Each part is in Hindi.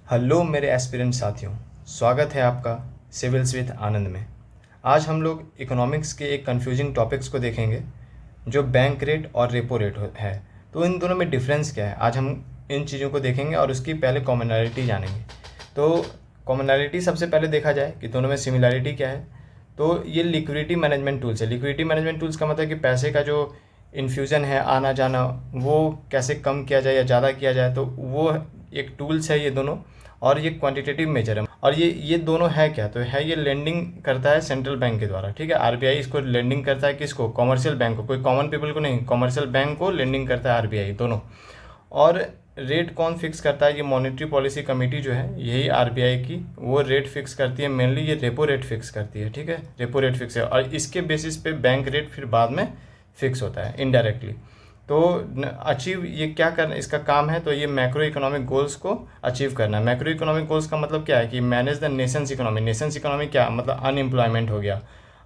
हेलो मेरे एस्पिरेंट साथियों, स्वागत है आपका सिविल्स विद आनंद में। आज हम लोग इकोनॉमिक्स के एक कंफ्यूजिंग टॉपिक्स को देखेंगे जो बैंक रेट और रेपो रेट है। तो इन दोनों में डिफरेंस क्या है, आज हम इन चीज़ों को देखेंगे और उसकी पहले कॉमनैलिटी जानेंगे। तो कॉमनैलिटी सबसे पहले देखा जाए कि दोनों में सिमिलैरिटी क्या है, तो ये लिक्विडिटी मैनेजमेंट टूल्स है। लिक्विडिटी मैनेजमेंट टूल्स का मतलब कि पैसे का जो इन्फ्यूज़न है, आना जाना, वो कैसे कम किया जाए या ज़्यादा किया जाए, तो वो एक टूल्स है ये दोनों। और ये क्वांटिटेटिव मेजर है। और ये दोनों है क्या, तो है ये लेंडिंग करता है सेंट्रल बैंक के द्वारा। ठीक है, आरबीआई इसको लेंडिंग करता है किसको, कॉमर्शियल बैंक को, कोई कॉमन पीपल को नहीं, कॉमर्शियल बैंक को लेंडिंग करता है आरबीआई दोनों। और रेट कौन फिक्स करता है, ये मॉनेटरी पॉलिसी कमेटी जो है यही आरबीआई की, वो रेट फिक्स करती है। मेनली ये रेपो रेट फिक्स करती है। ठीक है, रेपो रेट फिक्स है और इसके बेसिस पे बैंक रेट फिर बाद में फिक्स होता है इनडायरेक्टली। तो अचीव ये क्या करना इसका काम है, तो ये मैक्रो इकोनॉमिक गोल्स को अचीव करना है। मैक्रो इकोनॉमिक गोल्स का मतलब क्या है कि manage the Nations economy. Nations economy क्या मतलब, अनएम्प्लॉयमेंट हो गया,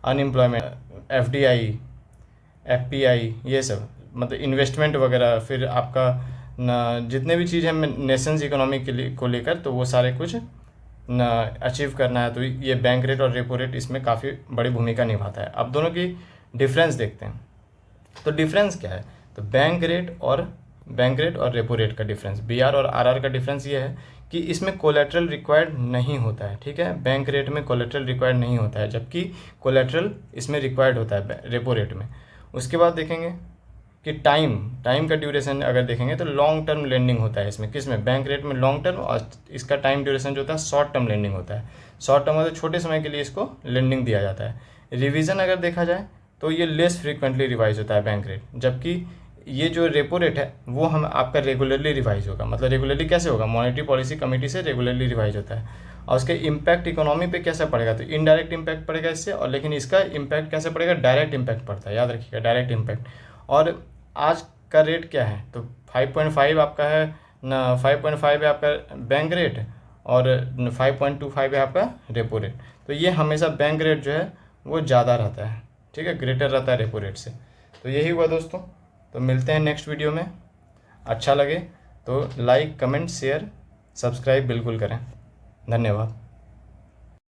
अनएम्प्लॉयमेंट, एफडीआई, एफपीआई, ये सब मतलब इन्वेस्टमेंट वगैरह, फिर आपका जितने भी चीज़ है नेशंस इकोनॉमी के लिए को लेकर, तो वो सारे कुछ अचीव करना है। तो ये बैंक रेट और रेपो रेट इसमें काफ़ी बड़ी भूमिका निभाता है। अब दोनों की डिफरेंस देखते हैं। तो डिफरेंस क्या है, तो बैंक रेट और रेपो रेट का डिफरेंस, बीआर और आरआर का डिफरेंस ये है कि इसमें कोलेट्रल रिक्वायर्ड नहीं होता है। ठीक है, बैंक रेट में कोलेट्रल रिक्वायर्ड नहीं होता है, जबकि कोलेट्रल इसमें रिक्वायर्ड होता है रेपो रेट में। उसके बाद देखेंगे कि टाइम का ड्यूरेशन अगर देखेंगे तो लॉन्ग टर्म लेंडिंग होता है इसमें, किसमें, बैंक रेट में लॉन्ग टर्म, और इसका टाइम ड्यूरेशन जो होता है शॉर्ट टर्म लेंडिंग होता है। शॉर्ट टर्म मतलब छोटे समय के लिए इसको लेंडिंग दिया जाता है। रिवीजन अगर देखा जाए तो ये लेस फ्रीक्वेंटली रिवाइज होता है बैंक रेट, जबकि ये जो रेपो रेट है वो हम आपका रेगुलरली रिवाइज होगा। मतलब रेगुलरली कैसे होगा, मॉनेटरी पॉलिसी कमेटी से रेगुलरली रिवाइज होता है। और उसके इम्पैक्ट इकोनॉमी पे कैसे पड़ेगा, तो इनडायरेक्ट इम्पैक्ट पड़ेगा इससे, और लेकिन इसका इम्पैक्ट कैसे पड़ेगा, डायरेक्ट इम्पैक्ट पड़ता है, याद रखिएगा, डायरेक्ट इम्पैक्ट। और आज का रेट क्या है, तो 5.5 आपका है ना, 5.5 है आपका बैंक रेट और 5.25 है आपका रेपो रेट। तो ये हमेशा बैंक रेट जो है वो ज़्यादा रहता है। ठीक है, ग्रेटर रहता है रेपो रेट से। तो यही हुआ दोस्तों, तो मिलते हैं नेक्स्ट वीडियो में। अच्छा लगे तो लाइक, कमेंट, शेयर, सब्सक्राइब बिल्कुल करें। धन्यवाद।